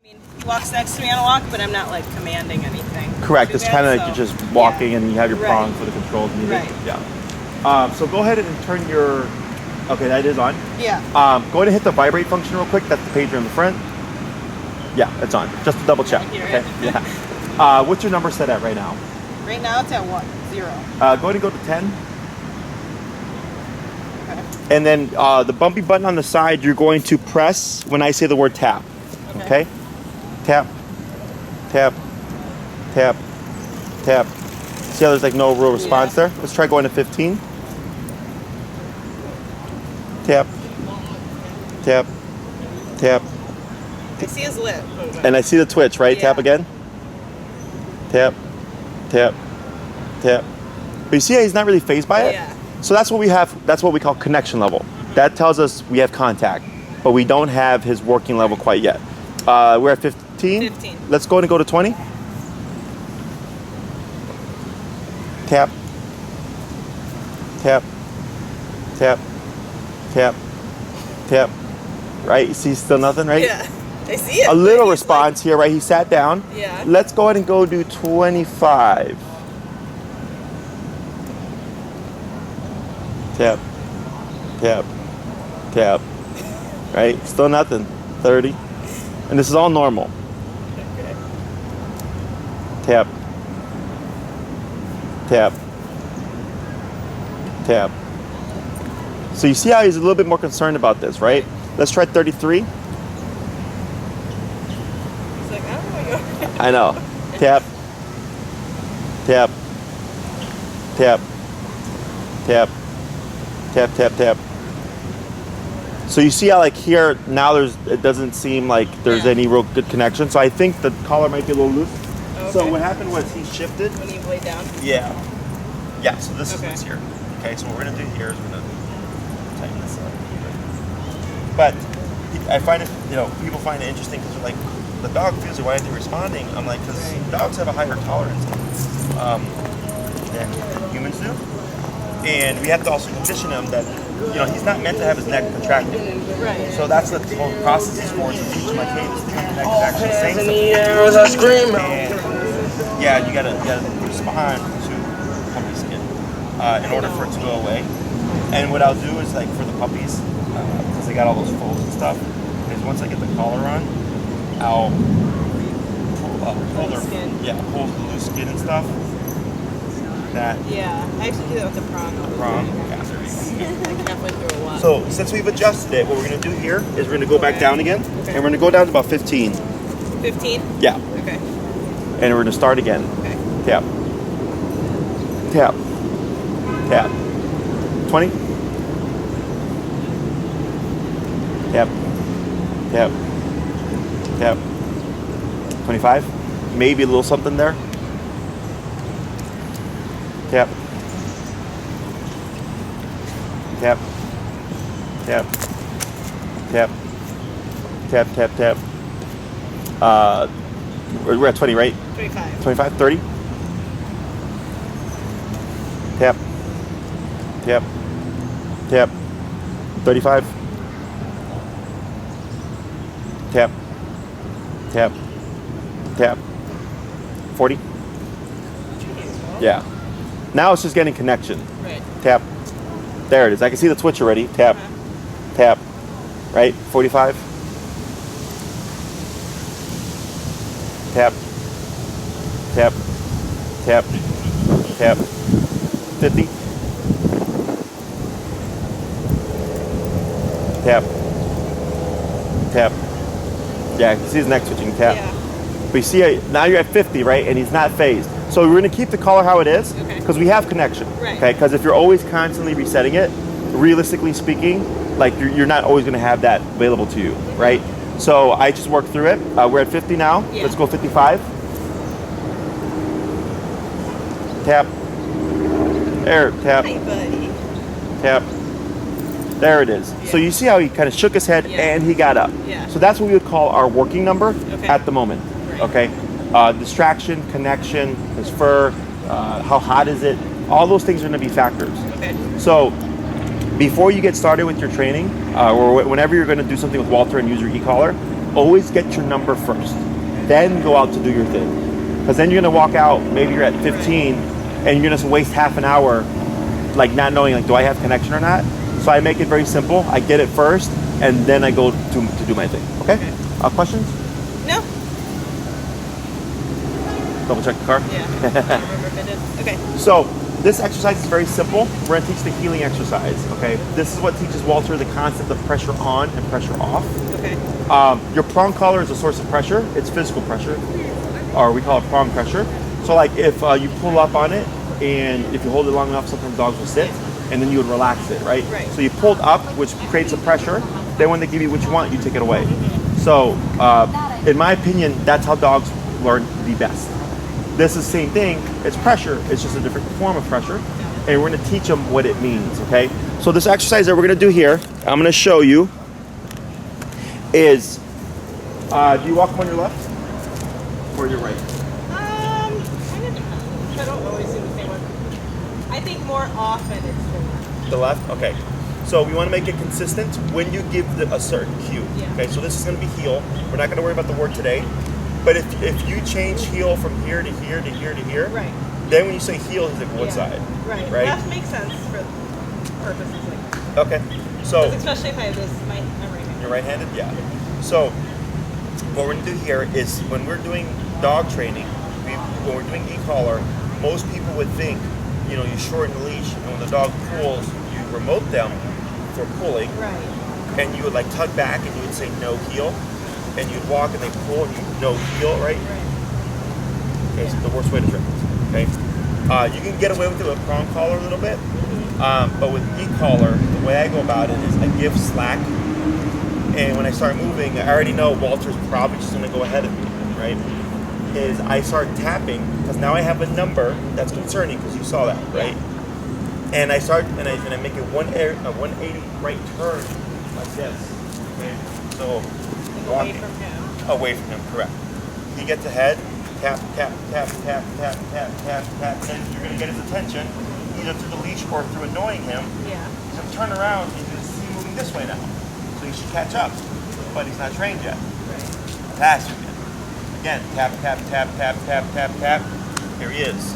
I mean, he walks next to me on a walk, but I'm not like commanding anything. Correct. It's kind of like you're just walking and you have your prongs for the controls needed. Right. Yeah. So go ahead and turn your. Okay, that is on. Yeah. Go ahead and hit the vibrate function real quick. That's the pager in the front. Yeah, it's on. Just to double check. Okay. Yeah. What's your number set at right now? Right now it's at what? 0. Go ahead and go to 10. Okay. And then the bumpy button on the side, you're going to press when I say the word tap. Okay? Tap, tap, tap, tap. See how there's like no real response there? Let's try going to 15. Tap, tap, tap. I see his lip. And I see the twitch, right? Tap again. Tap, tap, tap. But you see how he's not really fazed by it? Yeah. So that's what we have, that's what we call connection level. That tells us we have contact, but we don't have his working level quite yet. We're at 15. 15. Let's go ahead and go to 20. Tap, tap, tap, tap, tap. Right? You see still nothing, right? Yeah. I see it. A little response here, right? He sat down. Yeah. Let's go ahead and go do 25. Tap, tap, tap. Right? Still nothing. 30. And this is all normal. Okay. Tap, tap, tap. So you see how he's a little bit more concerned about this, right? Let's try 33. He's like, I don't want to go. I know. Tap, tap, tap, tap, tap, tap, tap. So you see how like here, now it doesn't seem like there's any real good connection. So I think the collar might be a little loose. Okay. So what happened was he shifted. When he laid down? Yeah. Yeah, so this is what's here. Okay, so what we're gonna do here is we're gonna tighten this up. But I find it, people find it interesting because they're like, the dog feels it, why aren't they responding? I'm like, because dogs have a higher tolerance than humans do. And we have to also condition him that, he's not meant to have his neck contracted. Right. So that's what the whole process is for, to teach him like, hey, this neck is actually saying something. And yeah, you gotta respond to puppy skin in order for it to go away. And what I'll do is like for the puppies, because they got all those folds and stuff, is once I get the collar on, I'll pull the loose skin and stuff. That. Yeah, I actually do that with the prong. Yeah, there you go. Like halfway through a walk. So since we've adjusted it, what we're gonna do here is we're gonna go back down again, and we're gonna go down to about 15. 15? Yeah. Okay. And we're gonna start again. Okay. Tap. Tap. Tap. 20. Tap. Tap. Tap. 25. Maybe a little something there. Tap. Tap. Tap. Tap. Tap, tap, tap. We're at 20, right? 25. 25, 30. Tap. Tap. Tap. 35. Tap. Tap. Tap. 40. Yeah. Now it's just getting connection. Right. Tap. There it is. I can see the twitch already. Tap. Tap. Right? 45. Tap. Tap. Tap. Tap. 50. Tap. Tap. Yeah, I can see his neck switching. Tap. Yeah. But you see, now you're at 50, right? And he's not phased. So we're going to keep the collar how it is because we have connection. Right. Okay. Because if you're always constantly resetting it, realistically speaking, like you're not always going to have that available to you, right? So I just worked through it. We're at 50 now. Yeah. Let's go 55. Tap. There. Tap. Hi, buddy. Tap. There it is. Yeah. So you see how he kind of shook his head and he got up. Yeah. So that's what we would call our working number at the moment. Right. Okay. Distraction, connection, his fur, how hot is it? All those things are going to be factors. Okay. So before you get started with your training, or whenever you're going to do something with Walter and use your e-collar, always get your number first, then go out to do your thing. Because then you're gonna walk out, maybe you're at 15, and you're gonna waste half an hour, like not knowing, like, do I have connection or not? So I make it very simple. I get it first, and then I go to do my thing. Okay? Questions? No. Double check the car. Yeah. I don't remember if I did. Okay. So this exercise is very simple. We're gonna teach the healing exercise. Okay. This is what teaches Walter the concept of pressure on and pressure off. Okay. Your prong collar is a source of pressure. It's physical pressure, or we call it prong pressure. So like if you pull up on it, and if you hold it long enough, sometimes dogs will sit, and then you would relax it, right? Right. So you pulled up, which creates a pressure. Then when they give you what you want, you take it away. So in my opinion, that's how dogs learn the best. This is the same thing. It's pressure. It's just a different form of pressure, and we're going to teach them what it means. Okay. So this exercise that we're going to do here, I'm going to show you, is do you walk on your left or your right? Kind of. I don't always do the same one. I think more often it's The left? Okay. So we want to make it consistent when you give a certain cue. Yeah. Okay, so this is going to be heel. We're not going to worry about the word today. But if you change heel from here to here to here to here, right. Then when you say heel, he's like one side. Right. Right? That makes sense for purposes like that. Okay. So Especially if I have this, I'm right-handed. you're right-handed? Yeah. So what we're going to do here is when we're doing dog training, when we're doing e-collar, most people would think, you know, you shorten the leash, and when the dog pulls, you remote them for pulling, Right. and you would like tug back, and you would say no heel, and you'd walk and they pull, and you no heel, right? Okay, so the worst way to train. Okay, you can get away with it with prong collar a little bit, but with e-collar, the way I go about it is I give slack, and when I start moving, I already know Walter's probably just going to go ahead of me, right? Is I start tapping, because now I have a number that's concerning, because you saw that, right? And I start, and I make a 180 right turn like this, okay? So Away from him. Away from him, correct. He gets ahead, tap, tap, tap, tap, tap, tap, tap, tap, and then you're going to get his attention, either through the leash or through annoying him. Yeah. He's going to turn around, and you're going to see him moving this way now. So he should catch up, but he's not trained yet. Right. Pass again. Again, tap, tap, tap, tap, tap, tap, tap. Here he is.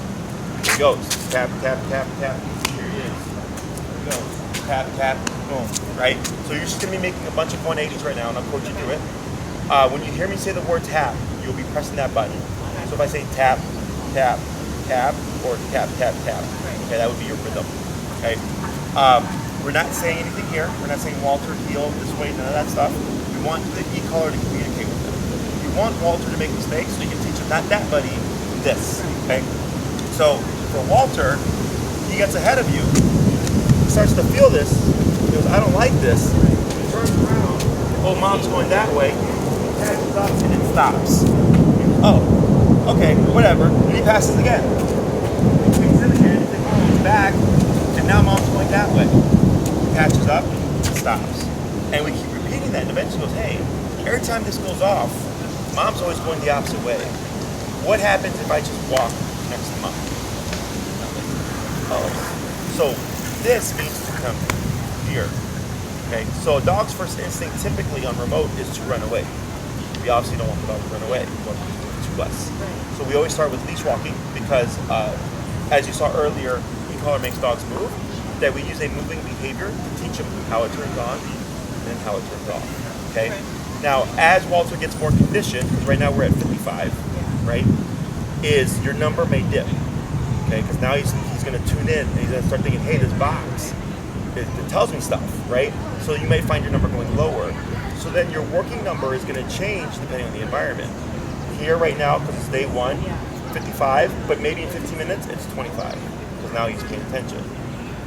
Here he goes. Tap, tap, tap, tap. Here he is. Here he goes. Tap, tap, boom. Right? So you're just going to be making a bunch of 180s right now, and I'll coach you through it. When you hear me say the word tap, you'll be pressing that button. So if I say tap, tap, tap, or tap, tap, tap, okay, that would be your rhythm. Okay? We're not saying anything here. We're not saying Walter, heel, this way, none of that stuff. We want the e-collar to communicate with him. You want Walter to make mistakes, so you can teach him, not that, buddy, this. Okay? So for Walter, he gets ahead of you, he starts to feel this, he goes, I don't like this, he turns around, oh, mom's going that way, he passes up and it stops. Oh, okay, whatever. And he passes again. He takes it again, he goes back, and now mom's going that way. He catches up, and stops. And we keep repeating that, and eventually goes, hey, every time this goes off, mom's always going the opposite way. What happens if I just walk next to mom? Oh. So this means to come here. Okay, so a dog's first instinct typically on remote is to run away. We obviously don't want the dog to run away. We want them to move to us. So we always start with leash walking because, as you saw earlier, e-collar makes dogs move. That we use a moving behavior to teach them how it turns on and how it turns off. Okay. Now, as Walter gets more conditioned, because right now we're at 55, right? Is your number may dip. Okay, because now he's going to tune in and he's going to start thinking, hey, this box, it tells me stuff, right? So you may find your number going lower. So then your working number is going to change depending on the environment. Here right now, because it's day one, 55, but maybe in 15 minutes, it's 25, because now he's paying attention.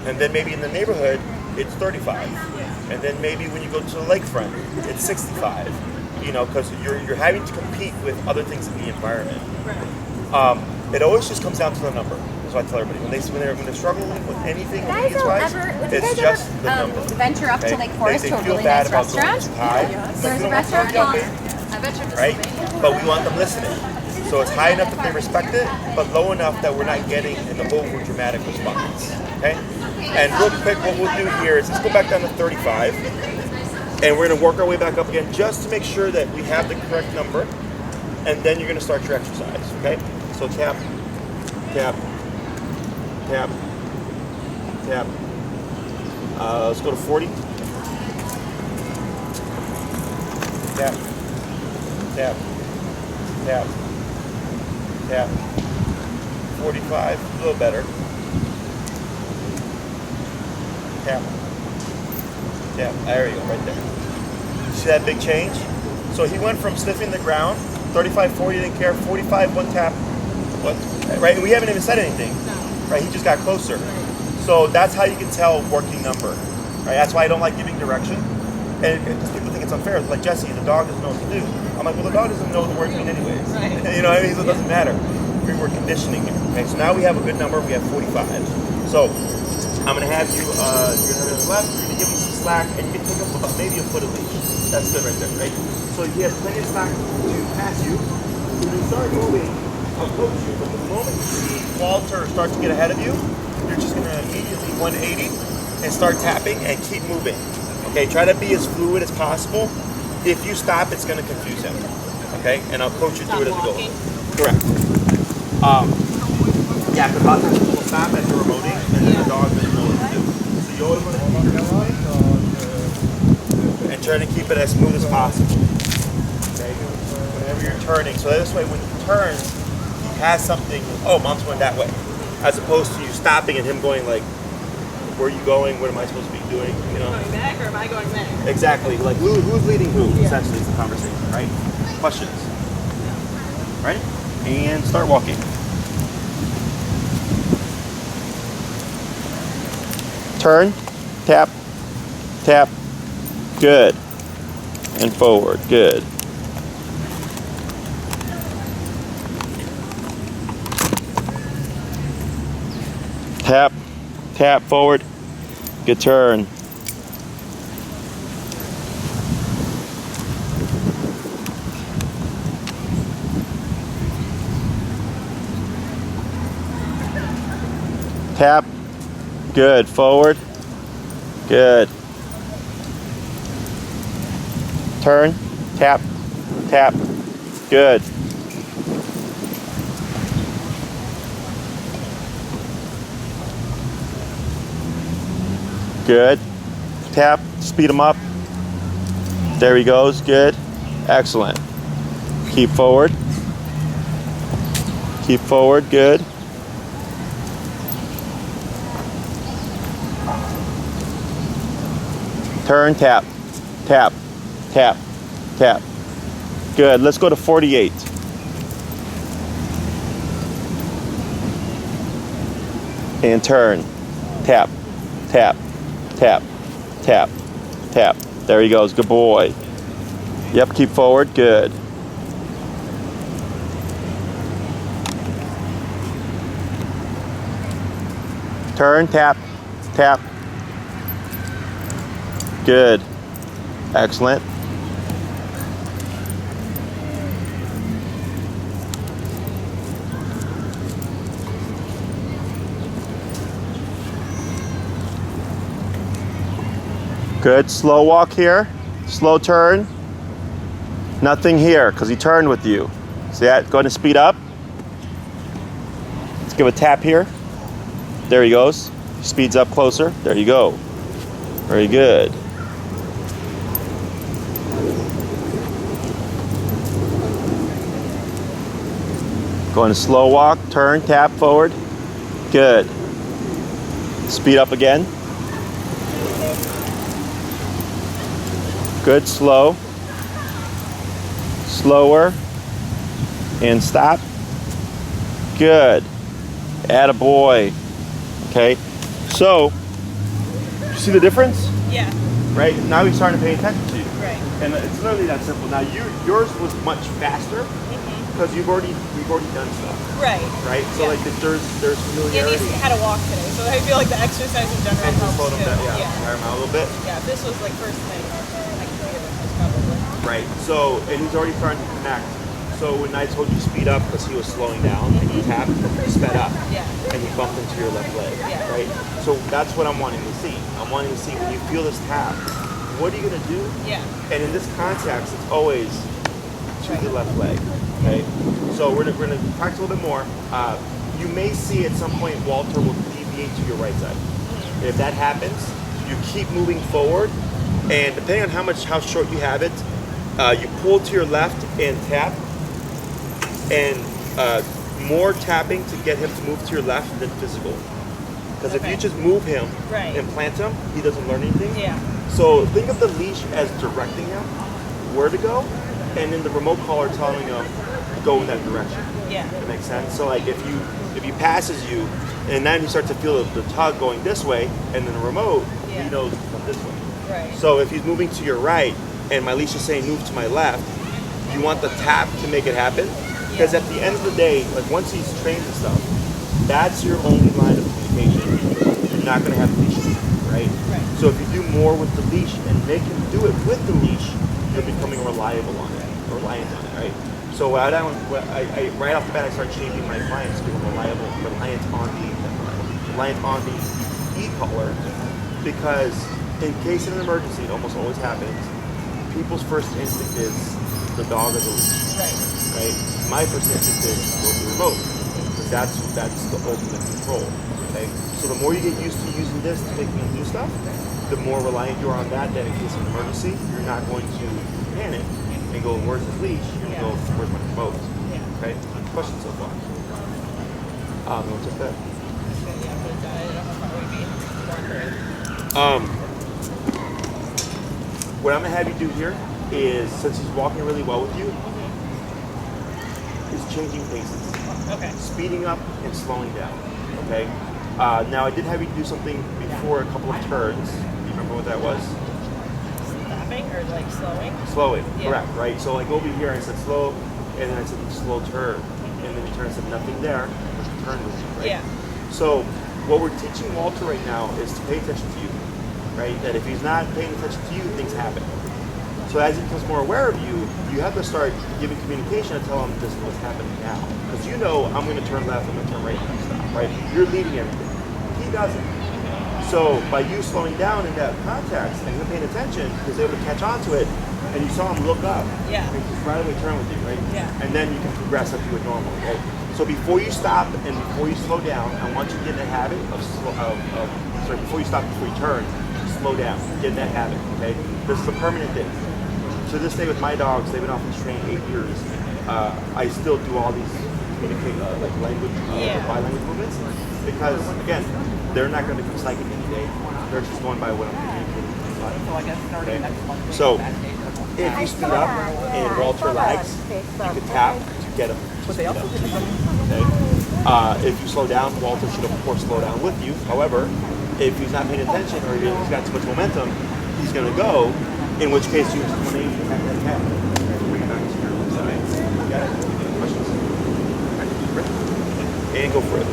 And then maybe in the neighborhood, it's 35. And then maybe when you go to the lakefront, it's 65. You know, because you're having to compete with other things in the environment. It always just comes down to the number. That's what I tell everybody. When they're struggling with anything, it's just the number. Venture up to Lake Forest to a really bad nice about restaurant. High. There's a restaurant called Right? But we want them listening. So it's high enough that they respect it, but low enough that we're not getting an over dramatic response. Okay? And real quick, what we'll do here is let's go back down to 35. And we're gonna work our way back up again just to make sure that we have the correct number. And then you're gonna start your exercise, okay? So tap, tap, tap, tap. Let's go to 40. Tap, tap, tap, tap. 45, a little better. Tap, tap. There you go, right there. See that big change? So he went from sniffing the ground, 35, 40, didn't care, 45, one tap, what? Right? And we haven't even said anything. Right? He just got closer. So that's how you can tell working number. Right? That's why I don't like giving direction. And because people think it's unfair. Like, Jesse, the dog doesn't know what to do. I'm like, well, the dog doesn't know what the words mean anyways. Right. You know what I mean? So it doesn't matter. We're conditioning him. Okay, so now we have a good number. We have 45. So I'm going to have you, you're going to have it on the left. You're going to give him some slack, and you can take him about maybe a foot of leash. That's good right there, right? So he has plenty of slack to pass you. So when you start moving, I'll coach you. But the moment you see Walter start to get ahead of you, you're just going to immediately 180 and start tapping and keep moving. Okay, try to be as fluid as possible. If you stop, it's going to confuse him. Okay, and I'll coach you through it as we go. Correct. Yeah, because a lot of times people stop as they're remoting, and then the dog doesn't know what to do. So you always want to keep your head and try to keep it as smooth as possible. Okay, whenever you're turning. So this way, when you turn, he has something. Oh, mom's going that way, as opposed to you stopping and him going like, "Where are you going? What am I supposed to be doing?" You know. Going back, or am I going back? Exactly. Like who's leading who? Yeah. Essentially, it's a conversation, right? Questions. Ready? And start walking. Turn, tap, tap, good. And forward, good. Tap, tap, forward, good turn. Tap, good, forward, good. Turn, tap, tap, good. Good. Tap, speed him up. There he goes, good. Excellent. Keep forward. Keep forward, good. Turn, tap, tap, tap, tap. Good, let's go to 48. And turn, tap, tap, tap, tap, tap. There he goes, good boy. Yep, keep forward, good. Turn, tap, tap. Good. Excellent. Good. Slow walk here. Slow turn. Nothing here because he turned with you. See that? Go ahead and speed up. Let's give a tap here. There he goes. Speeds up closer. There you go. Very good. Going to slow walk, turn, tap forward. Good. Speed up again. Good, slow. Slower. And stop. Good. Attaboy. Okay. So, you see the difference? Yeah. Right? Now he's starting to pay attention to you. Right. And it's literally that simple. Now yours was much faster because we've already done stuff. Right. Right? So Yeah. like there's familiarity. And he's had a walk today, so I feel like the exercise in general And just helps slow them too. down, tire them out a little bit. Yeah, if this was like first thing, I could figure this was probably. Right. So, and he's already starting to connect. So when I told you speed up because he was slowing down and you tapped, he sped up. Yeah. And he bumped into your left leg. Yeah. Right? So that's what I'm wanting to see. I'm wanting to see when you feel this tap, what are you gonna do? Yeah. And in this context, it's always to the left leg, okay? So we're gonna practice a little bit more. You may see at some point Walter will deviate to your right side. If that happens, you keep moving forward, and depending on how short you have it, you pull to your left and tap, and more tapping to get him to move to your left than physical. Because if you just move him and plant him, he doesn't learn anything. Yeah. So think of the leash as directing him where to go, and then the remote collar telling him go in that direction. Yeah. That makes sense. So like if he passes you, and then you start to feel the tug going this way, and then the remote, he knows to come this way. Right. So if he's moving to your right, and my leash is saying move to my left, you want the tap to make it happen. Because at the end of the day, like once he's trained and stuff, that's your only line of communication. You're not going to have the leash, right? So if you do more with the leash and make him do it with the leash, you're becoming reliant on it, right? So right off the bat, I start changing my clients to become reliant on the e-collar, because in case of an emergency, it almost always happens, people's first instinct is the dog or the leash. Right? My first instinct is go to the remote, because that's the ultimate control. Okay? So the more you get used to using this to make me do stuff, the more reliant you are on that in case of an emergency, you're not going to panic and go, where's his leash? You're going to go, where's my remote? Okay? Questions so far? You want to take that? What I'm going to have you do here is, since he's walking really well with you, is changing paces. Okay. Speeding up and slowing down. Okay? Now I did have you do something before, a couple of turns. Do you remember what that was? Stopping or like slowing? Slowing, correct, right? So like over here I said slow, and then I said slow turn. And then you turn and said nothing there, which turn with you, right? Yeah. So what we're teaching Walter right now is to pay attention to you, right? That if he's not paying attention to you, things happen. So as he becomes more aware of you, you have to start giving communication and tell him this is what's happening now. Because you know I'm going to turn left, I'm going to turn right, and stop, right? You're leading everything. He doesn't. So by you slowing down in that context and him paying attention, he's able to catch on to it, and you saw him look up. Yeah. And he's right away turn with you, right? Yeah. And then you can progress like you would normally, right? So before you stop and before you slow down, I want you to get in the habit before you stop, before you turn, slow down. Get in that habit, okay? This is a permanent thing. To this day with my dogs, they've been off this train 8 years. I still do all these like language, body language movements, because again, they're not going to become psychic any day. They're just going by what I'm communicating. Okay? So if you speed up and Walter lags, you can tap to get him to speed up. Okay? If you slow down, Walter should of course slow down with you. However, if he's not paying attention or he's got too much momentum, he's going to go. In which case you just want to tap that cat. Bring it back to your side. Got it? Questions? Okay. And go for it.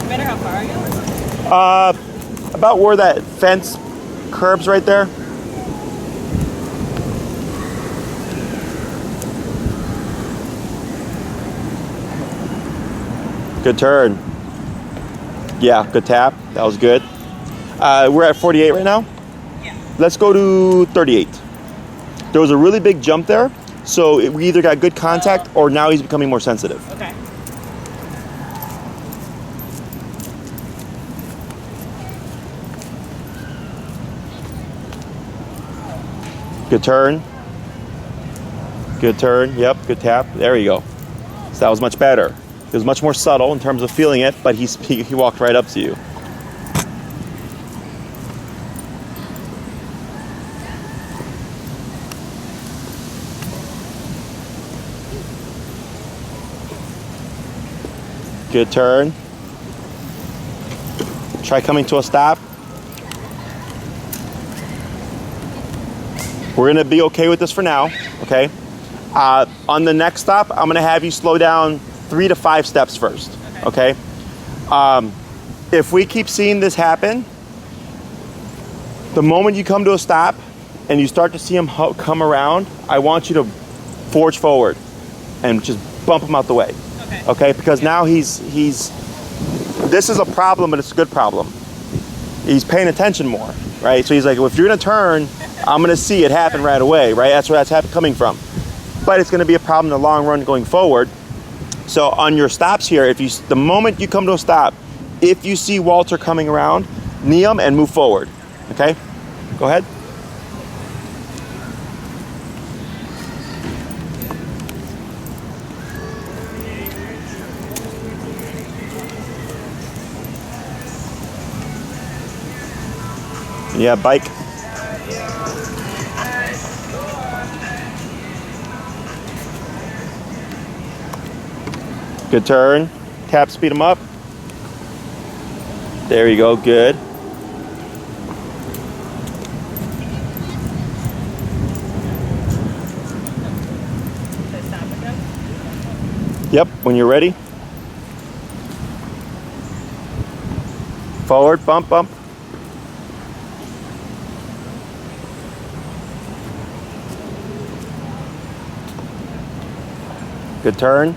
No matter how far I go? About where that fence curbs right there. Good turn. Yeah, good tap. That was good. We're at 48 right now. Yeah. Let's go to 38. There was a really big jump there, so we either got good contact or now he's becoming more sensitive. Okay. Good turn. Good turn. Yep, good tap. There you go. So that was much better. It was much more subtle in terms of feeling it, but he walked right up to you. Good turn. Try coming to a stop. We're gonna be okay with this for now, okay? On the next stop, I'm gonna have you slow down 3 to 5 steps first, okay? If we keep seeing this happen, the moment you come to a stop and you start to see him come around, I want you to forge forward and just bump him out the way. Okay? Because now this is a problem, but it's a good problem. he's paying attention more, right? So he's like, well, if you're gonna turn, I'm gonna see it happen right away, right? That's where that's coming from. But it's gonna be a problem in the long run going forward. So on your stops here, the moment you come to a stop, if you see Walter coming around, knee him and move forward, okay? Go ahead. Yeah, bike. Good turn. Tap, speed them up. There you go, good. Yep, when you're ready. Forward, bump, bump. Good turn.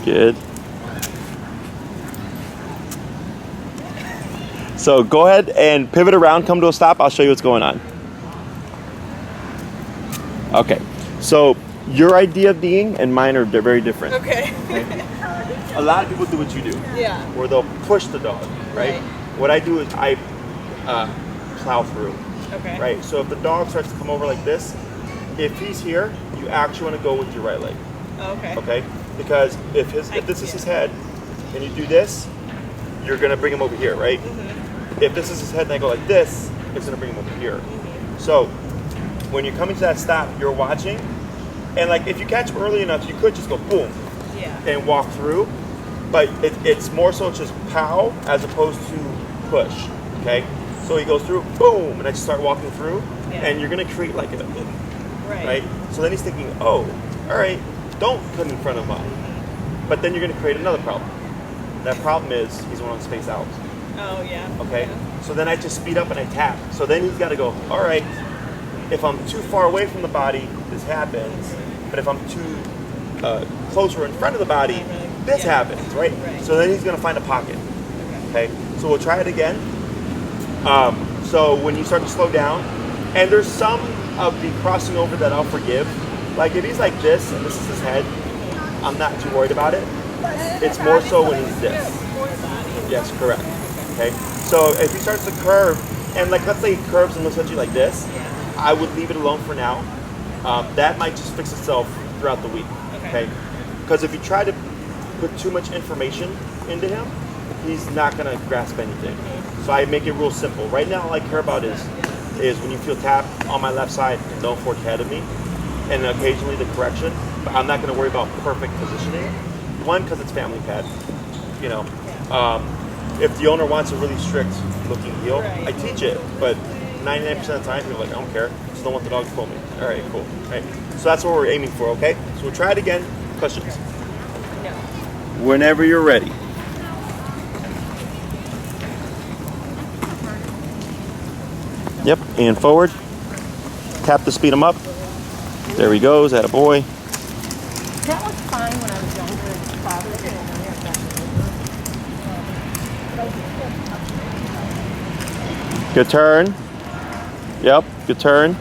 Good. So go ahead and pivot around, come to a stop. I'll show you what's going on. Okay, so your idea of kneeing and mine are very different. Okay. A lot of people do what you do. Yeah. Where they'll push the dog, right? What I do is I plow through. Okay. Right? So if the dog starts to come over like this, if he's here, you actually want to go with your right leg. Okay. Okay? Because if this is his head and you do this, you're gonna bring him over here, right? Mm-hmm. If this is his head and I go like this, it's gonna bring him over here. Mm-hmm. So when you're coming to that stop, you're watching, and like if you catch him early enough, you could just go boom, and walk through. But it's more so just pow as opposed to push. Okay? So he goes through, boom, and I just start walking through, and you're gonna create like a right? So then he's thinking, oh, all right, don't come in front of him. But then you're gonna create another problem. That problem is he's one space out. Oh yeah. Okay. Yeah. So then I just speed up and I tap. So then he's got to go. All right. If I'm too far away from the body, this happens. But if I'm too close or in front of the body, this happens, right? So then he's gonna find a pocket. Okay. So we'll try it again. So when you start to slow down, and there's some of the crossing over that I'll forgive. Like if he's like this and this is his head, I'm not too worried about it. It's more so when he's this. Yes, correct. Okay. So if he starts to curve, and like let's say he curves and looks at you like this, I would leave it alone for now. That might just fix itself throughout the week. Okay. Because if you try to put too much information into him, he's not gonna grasp anything. So I make it real simple. Right now, all I care about is when you feel tap on my left side, don't fork ahead of me, and occasionally the correction. But I'm not gonna worry about perfect positioning. One, because it's family pet. You know, if the owner wants a really strict looking heel, I teach it. But 99% of the time, people are like, I don't care. Just don't want the dog to pull me. All right, cool. All right. So that's what we're aiming for. Okay. So we'll try it again. Questions? No. Whenever you're ready. Yep. And forward. Tap to speed him up. There he goes. Attaboy. That was fine when I was younger and father didn't have that. Good turn. Yep, good turn.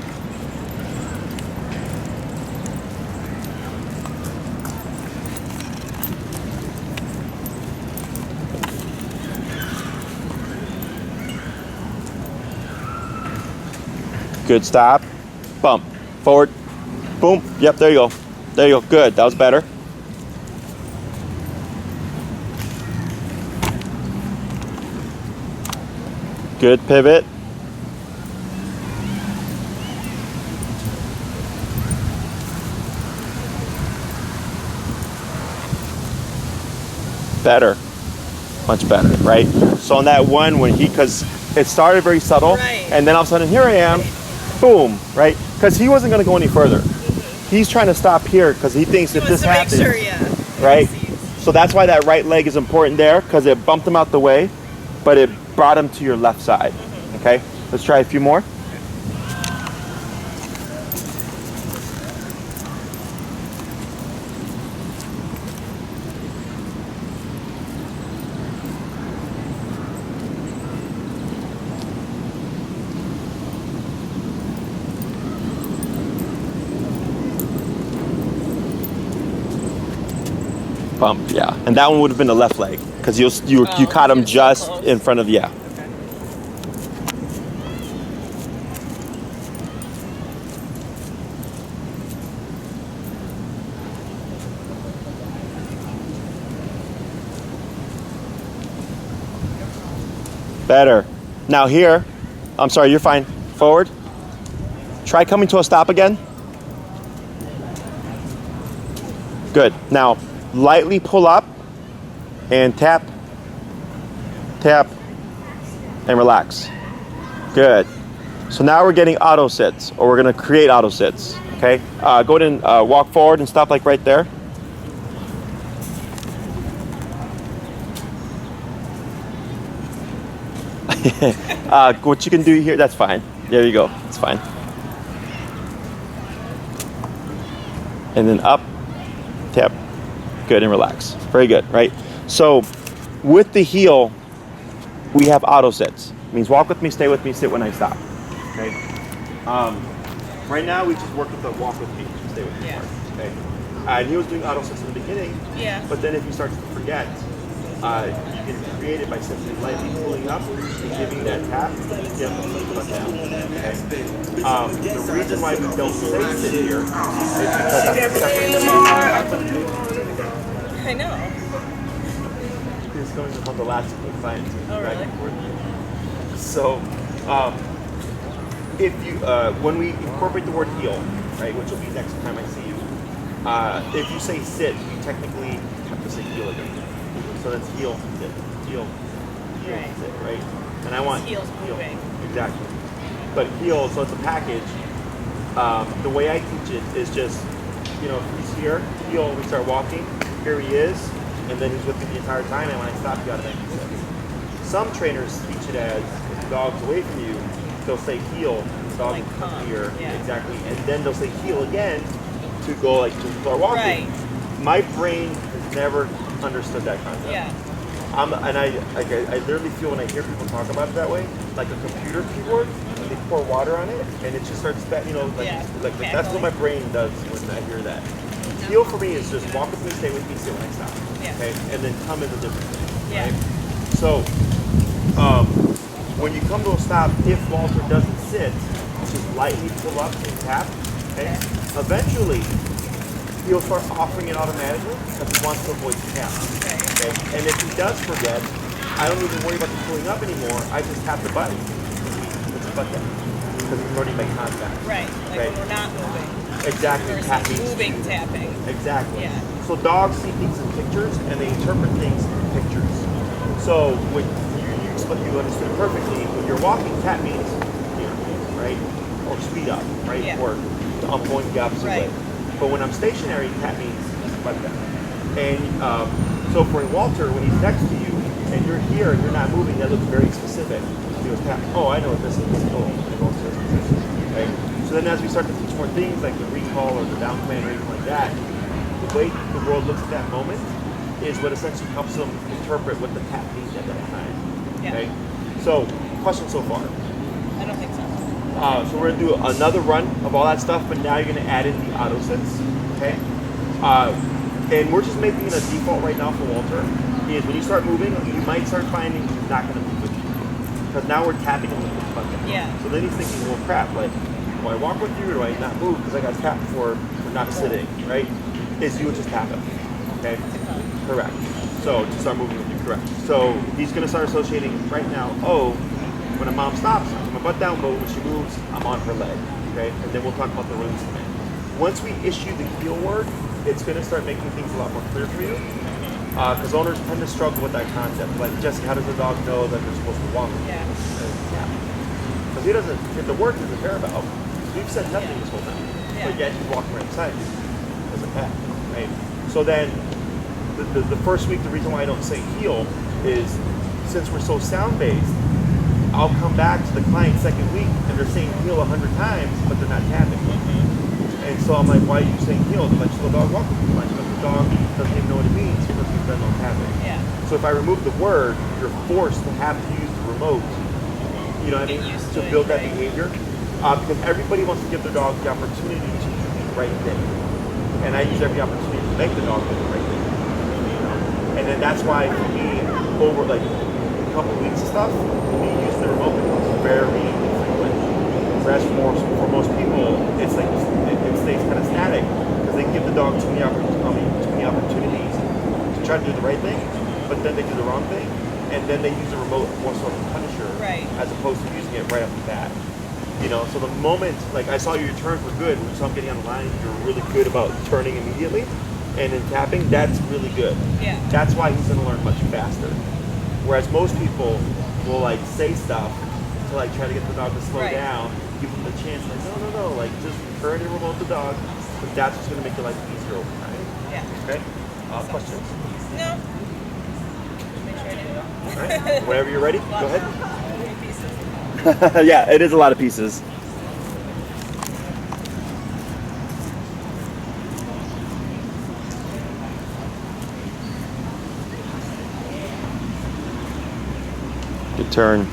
Good stop. Bump. Forward. Boom. Yep, there you go. There you go. Good. That was better. Good pivot. Better. Much better, right? So on that one, because it started very subtle, and then all of a sudden, here I am, boom, right? Because he wasn't going to go any further. He's trying to stop here because he thinks if this happens, right? So that's why that right leg is important there, because it bumped him out the way, but it brought him to your left side, okay? Let's try a few more. Bump, yeah. And that one would have been the left leg because you caught him just so in front of, yeah. Okay. Better. Now here, I'm sorry, you're fine. Forward. Try coming to a stop again. Good. Now, lightly pull up and tap, tap, and relax. Good. So now we're getting auto sits, or we're gonna create auto sits, okay? Go ahead and walk forward and stop like right there. What you can do here, that's fine. There you go, it's fine. And then up, tap, good, and relax. Very good, right? So with the heel, we have auto sits. It means walk with me, stay with me, sit when I stop, okay? Right now, we just work with the walk with me, stay with me part, okay? And he was doing auto sits in the beginning, but then if he starts to forget, you can create it by simply lightly pulling up and giving that tap. Yep, put down. Okay. The reason why we don't say sit here is because I know. it's going to the last client. Oh, really? So, if you when we incorporate the word heel, right, which will be next time I see you, if you say sit, you technically have to say heel again. So that's heel, sit, heel, Right. sit, right? And I want Heel's moving. Exactly. But heel, so it's a package. The way I teach it is just, if he's here, heel, we start walking, here he is, and then he's with me the entire time, and when I stop, you automatically sit. Some trainers teach it as, if the dog's away from you, they'll say heel, the dog will come here, exactly, and then they'll say heel again to go to start walking. Right. My brain has never understood that concept. Yeah. I literally feel when I hear people talk about it that way, like a computer keyboard, they pour water on it, and it just starts, that's what my brain does when I hear that. Heel for me is just walk with me, stay with me, sit when I stop. Okay, and then come is a different thing. Yeah. Right? So, when you come to a stop, if Walter doesn't sit, just lightly pull up and tap. Okay. Eventually, he'll start offering it automatically because he wants to avoid the tap. Okay? And if he does forget, I don't even worry about the pulling up anymore. I just tap the button. It's a button because he's already made contact. Right. Like when we're not moving. Exactly. Versus moving tapping. Exactly. Yeah. So dogs see things in pictures and they interpret things in pictures. So when you understood it perfectly. When you're walking, tap means here, right? Or speed up, right? Yeah. Or I'm going the opposite way. But when I'm stationary, tap means like that. And so for Walter, when he's next to you and you're here and you're not moving, that looks very specific. He goes tap. Oh, I know what this is. Oh, I go to this position. Okay. So then as we start to teach more things like the recall or the down command or anything like that, the way the world looks at that moment is what essentially helps them interpret what the tap means at that time. Yeah. Okay. So, question so far. I don't think so. So we're gonna do another run of all that stuff, but now you're gonna add in the auto sits, okay? And we're just making it a default right now for Walter. Is when you start moving, you might start finding he's not gonna move with you because now we're tapping him with the button. Yeah. So then he's thinking, well, crap, like, do I walk with you or do I not move because I got tapped for not sitting, right? Is you would just tap him, okay? Correct. So to start moving with you, correct. So he's gonna start associating right now. Oh. When a mom stops, I put my butt down, but when she moves, I'm on her leg, okay? And then we'll talk about the rooms in a minute. Once we issue the heel word, it's gonna start making things a lot more clear for you. Because owners tend to struggle with that concept. Like, Jesse, how does the dog know that they're supposed to walk? Yeah. Because he doesn't, if the word doesn't care about, we've said nothing this whole time. Yeah. But yet he's walking right beside you as a pet, right? So then, the first week, the reason why I don't say heel is, since we're so sound-based, I'll come back to the client second week and they're saying heel 100 times, but they're not tapping. And so I'm like, why are you saying heel? They're like, so the dog walks too much. But the dog doesn't even know what it means because he's done no tapping. Yeah. So if I remove the word, you're forced to have to use the remote, you know what I mean, to build that behavior. Because everybody wants to give their dog the opportunity to do the right thing. And I use every opportunity to make the dog do the right thing. You know? And then that's why for me, over like a couple of weeks of stuff, me using the remote becomes very frequent. Whereas for most people, it's like it stays kind of static because they give the dog too many opportunities to try to do the right thing, but then they do the wrong thing, and then they use the remote more sort of punisher, as opposed to using it right off the bat. You know, so the moment, like I saw your turns were good, when you saw him getting on the line, you're really good about turning immediately, and in tapping, that's really good. Yeah. That's why he's gonna learn much faster. Whereas most people will like say stuff to like try to get the dog to slow down, give them the chance, like no, like just turn and remote the dog, but that's what's gonna make your life easier over time. Yeah. Okay? Questions? No. Make sure I do it all. All right. Whenever you're ready, go ahead. Pieces. Yeah, it is a lot of pieces. Good turn.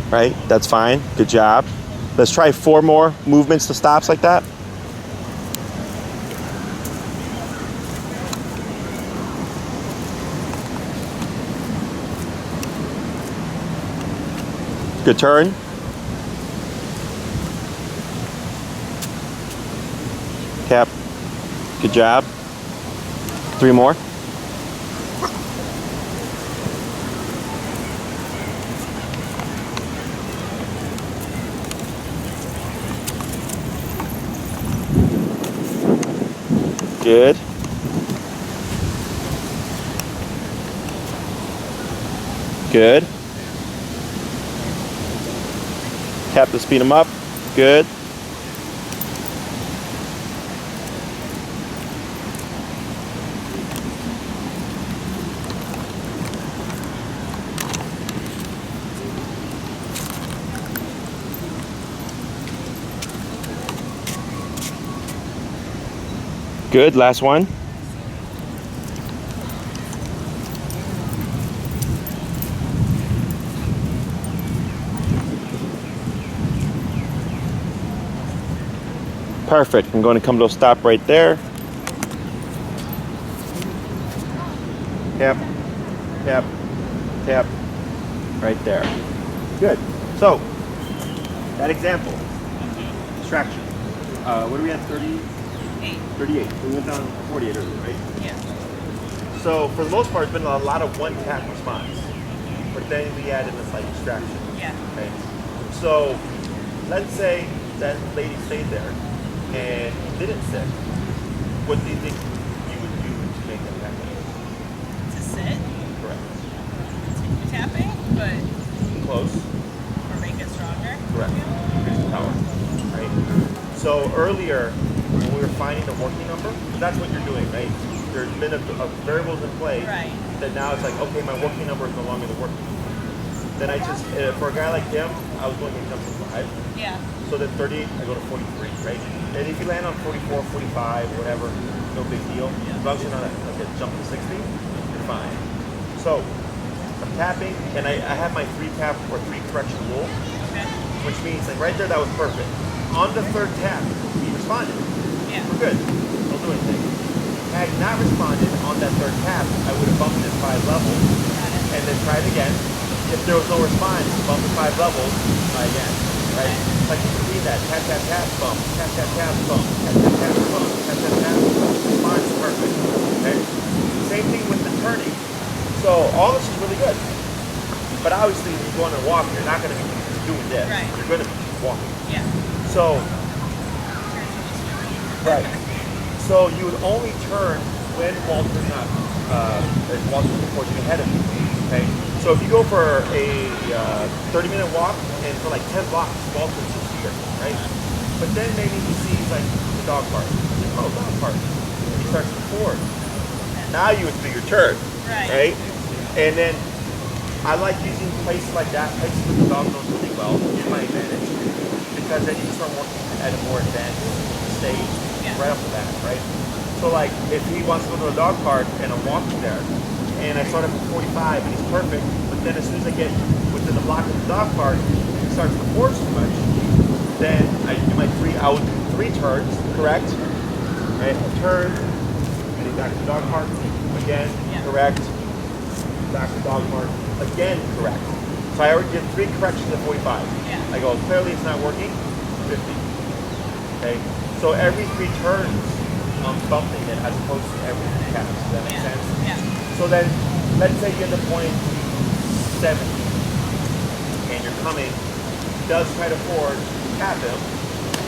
Right, that's fine. Good job. Let's try 4 more movements to stops like that. Good turn. Cap. Good job. 3 more. Good. Good. Cap to speed them up. Good. Good. Last one. Perfect. I'm going to come to a stop right there. Tap, tap, tap, right there. Good. So, that example, distraction. What are we at, 38? 38. We went down to 48 earlier, right? Yeah. So, for the most part, it's been a lot of one tap response. But then we added this like distraction. Yeah. Okay. So, let's say that lady stayed there and didn't sit. What do you think you would do to make that happen? To sit, Correct. continue tapping, but Close. or make it stronger. Correct. Increase the power. Right. So earlier, when we were finding the working number, that's what you're doing, right? There's been a variables in play Right. that now it's like, okay, my working number is no longer the working number. Then I just, for a guy like him, I was going to jump to 5. Yeah. So then 38, I go to 43, right? And if you land on 44, 45, whatever, no big deal. As long as you're not like a jump to 60, you're fine. So I'm tapping, and I have my 3 tap or 3 correction rule, Okay. which means like right there, that was perfect. On the 3rd tap, he responded. Yeah. We're good. Don't do anything. Had he not responded on that 3rd tap, I would have bumped it 5 levels, Got it. and then tried again. If there was no response, bump it 5 levels, try again. Right? Like you can read that. Tap, tap, tap, bump. Tap, tap, tap, bump. Tap, tap, tap, bump. Tap, tap, tap. Response is perfect. Okay? Same thing with the turning. So all this is really good. But obviously when you go on a walk, you're not going to be doing this. Right. You're going to be walking. Yeah. So, right. So you would only turn when Walter's not, Walter's forging ahead of you. Okay? So if you go for a 30-minute walk and for like 10 blocks, Walter's just here, right? But then maybe he sees like the dog park. Oh, dog park. And he starts to forward. Now you would do your turn. right? And then I like using places like that, places where the dog knows really well, in my advantage, because then you can start working at a more advanced stage right off the bat, right? So like, if he wants to go to a dog park and I'm walking there, and I start him at 45 and he's perfect, but then as soon as I get within the block of the dog park, he starts to force too much, then I do I would do 3 turns, correct? Right, a turn, and he's back to the dog park, again, correct, back to the dog park, again, correct. So I already did 3 corrections at 45. I go, clearly it's not working, 50. Okay, so every 3 turns, I'm bumping it as opposed to every 3 taps. Does that make sense? So then, let's say you end up going 70, and you're coming, he does try to forward, tap him,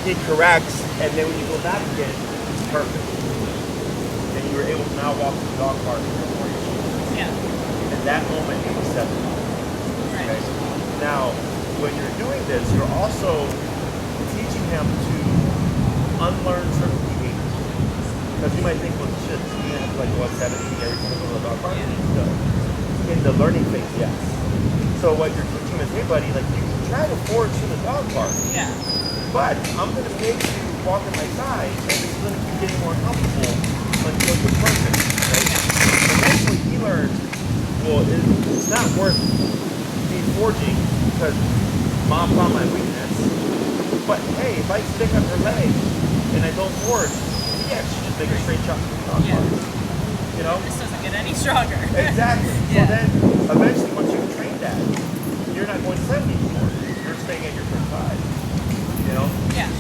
he corrects, and then when you go back again, it's perfect. And you were able to now walk to the dog park with more issues. At that moment, it was 70. Okay? Now, when you're doing this, you're also teaching him to unlearn certain behaviors. Because you might think, well, shit, you have to like go at 70 every time you go to the dog park. No. In the learning phase, yes. So what you're teaching is, hey buddy, like you can try to forward to the dog park. But I'm going to make you walk on my side, and it's going to keep getting more comfortable until you're perfect. Right? Eventually he learns, well, it's not worth me forging because mom found my weakness. But hey, if I stick on her leg and I don't force, she just make a straight shot to the dog park. You know? This doesn't get any stronger. Exactly. So then, eventually, once you've trained that, you're not going 70 anymore. You're staying at your 35. You know?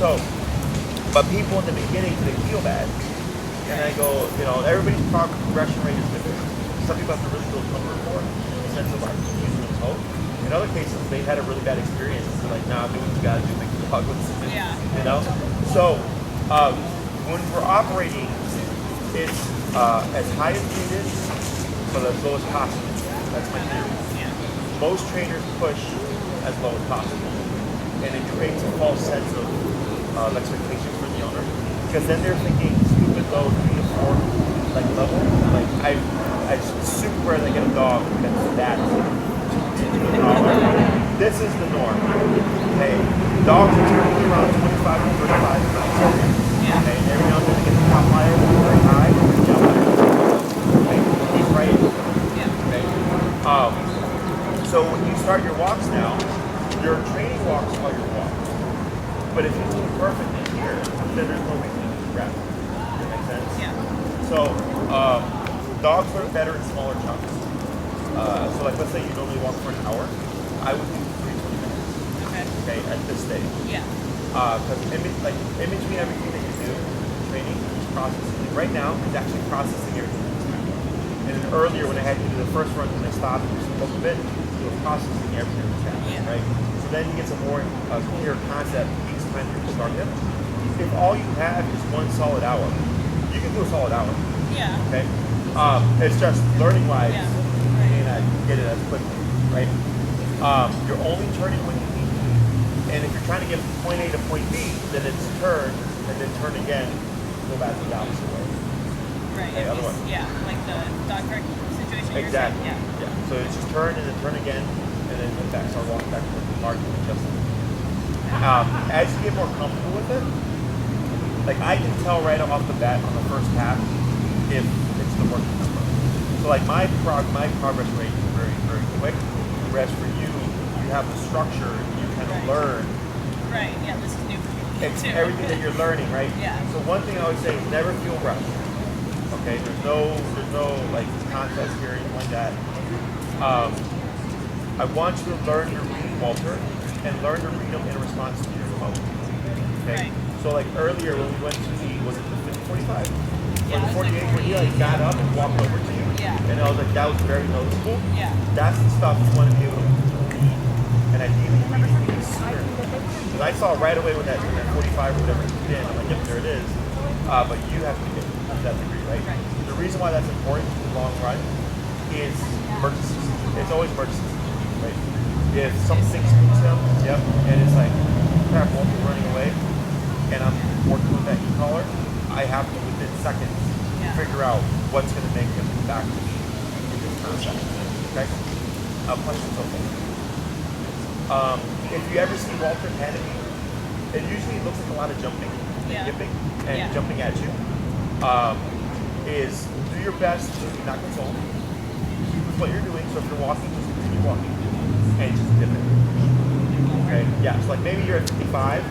So, but people in the beginning, they feel bad. And I go, you know, everybody's progression rate is different. Some people have to really build comfort for it, in the sense of like using the toe. In other cases, they had a really bad experience. They're like, nah, do what you gotta do, make the dog listen. You know? So, when we're operating, it's as high as needed, but as low as possible. That's my theory. Most trainers push as low as possible. And it creates a false sense of expectation for the owner. Because then they're thinking stupid low 3 to 4 like level. Like I super rare they get a dog that's that. This is the norm. Okay, dogs are typically around 25 to 35 pounds. Okay, every now and then they get the top flyer very high, jump higher. Okay, he's right. Okay. So when you start your walks now, your training walks while you're walking. But if you do it perfectly here, then there's no reason to grab it. Does that make sense? So dogs work better in smaller chunks. So like let's say you normally walk for an hour, I would do 3 20 minutes. Okay, at this stage. Because in between everything that you do, training, it's processing. Right now, it's actually processing everything. And then earlier when I had to do the first run, when I stopped and just spoke a bit, it was processing everything that's happening, right? So then you get some more clear concept each time you start him. If all you have is 1 solid hour, you can do a solid hour. Okay? It's just learning wise, you may not get it as quickly, right? You're only turning when you need to. And if you're trying to get from point A to point B, then it's turn and then turn again, go back the opposite way. Right. Otherwise, Like the dog park situation. exactly. So it's just turn and then turn again, and then go back, start walking back to the mark and adjust it. As you get more comfortable with it, like I can tell right off the bat on the first half if it's the working number. So like my progress rate is very, very quick. Whereas for you, you have the structure, you kind of learn. Right. This is new for me. It's everything that you're learning, right? So one thing I always say is never feel rushed. Okay, there's no like contest here or anything like that. I want you to learn to read Walter and learn to read them in response to your remote. Okay, so like earlier when we went to was it the 45? Or the 48 where he like got up and walked over to you, and I was like that was very noticeable. That's the stuff you want to be able to read, and ideally reading is sooner. Because I saw right away when that 45 or whatever he did, I'm like, yep, there it is. But you have to get to that degree, right? The reason why that's important in the long run is emergencies. It's always emergencies, right? If something spooks him, and it's like, crap, Walter's running away, and I'm working with that e-collar, I have to, within seconds, figure out what's going to make him come back to me in this concept. Okay? Questions, okay. If you ever see Walter panicking, it usually looks like a lot of jumping, and yipping, and jumping at you. Is do your best to not console. Keep with what you're doing. So if you're walking, just continue walking, and just dip it. Okay? Yeah. So like maybe you're at 55,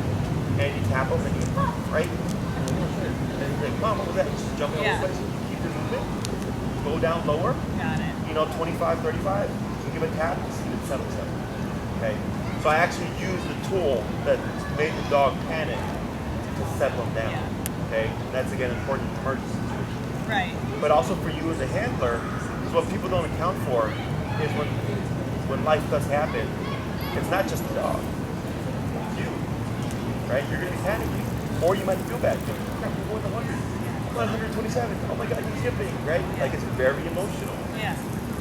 and you tap them, and you right. And he's like, Mom, what was that? Just jumping all over the place. Keep your movement. Go down lower. Got it. 25, 35. You give a tap, see if it settles down. Okay. So I actually use the tool that made the dog panic to settle him down. Okay. And that's again important in emergency situations. Right. But also for you as a handler, because what people don't account for is when life does happen, it's not just the dog. It's you. Right? You're gonna be panicking. Or you might feel bad. Crap, we're going to 100. I'm 127. Oh my God, he's yipping, right? Like it's very emotional. Yeah.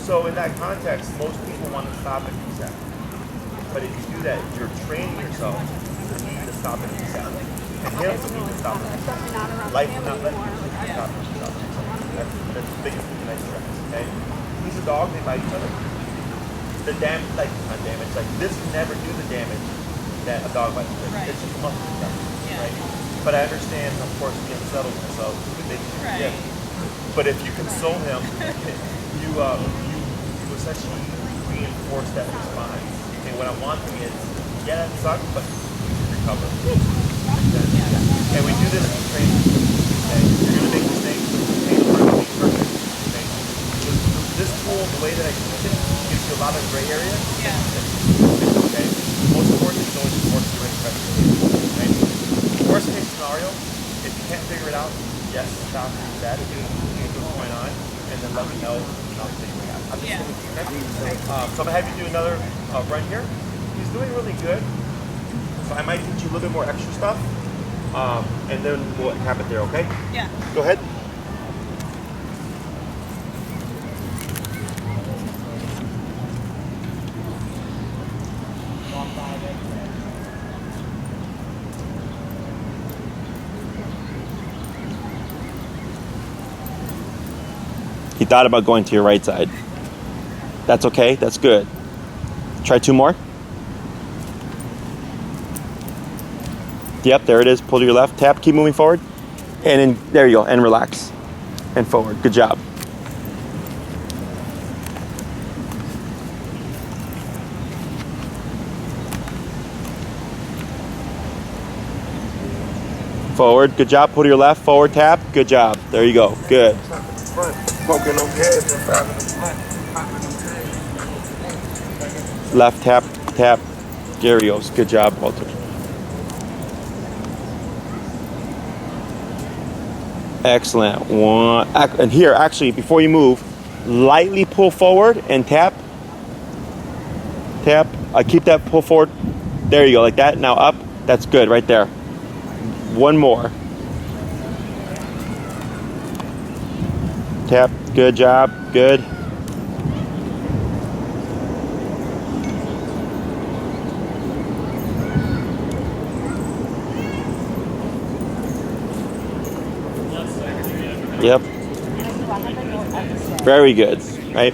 So in that context, most people want to stop and reset. But if you do that, you're training yourself to need to stop and reset. And him to need to stop and reset. Life will not let you stop and reset. That's the biggest thing that I stress. Okay? He's a dog, they bite each other. The damage, like not damage, like this can never do the damage that a dog bites. Right. It's just muscle stuff. Yeah. Right? But I understand, of course, being unsettled myself, they Right. But if you console him, you essentially reinforce that response. And what I'm wanting is, yeah, it sucks, but recover. And we do this in training. Okay? You're going to make mistakes. You're going to be perfect. Okay? This tool, the way that I teach it, gives you a lot of gray area. Yeah. Okay? Most important is always enforce the right pressure. Okay? Worst case scenario, if you can't figure it out, yes, stop that. What's going on, and then let me know, and I'll figure it out. I'm just going to okay? So I'm going to have you do another run here. He's doing really good. So I might teach you a little bit more extra stuff, and then we'll cap it there, okay? Yeah. Go ahead. He thought about going to your right side. That's okay, that's good. Try two more. Yep, there it is. Pull to your left, tap, keep moving forward. And then, there you go, and relax. And forward, good job. Forward, good job. Pull to your left, forward, tap, good job. There you go, good. Left tap, tap. There he goes. Good job, Walter. Excellent. One. And here, actually, before you move, lightly pull forward and tap. Tap. Keep that pull forward. There you go, like that. Now up. That's good, right there. One more. Tap. Good job. Good. Yep. Very good. Right.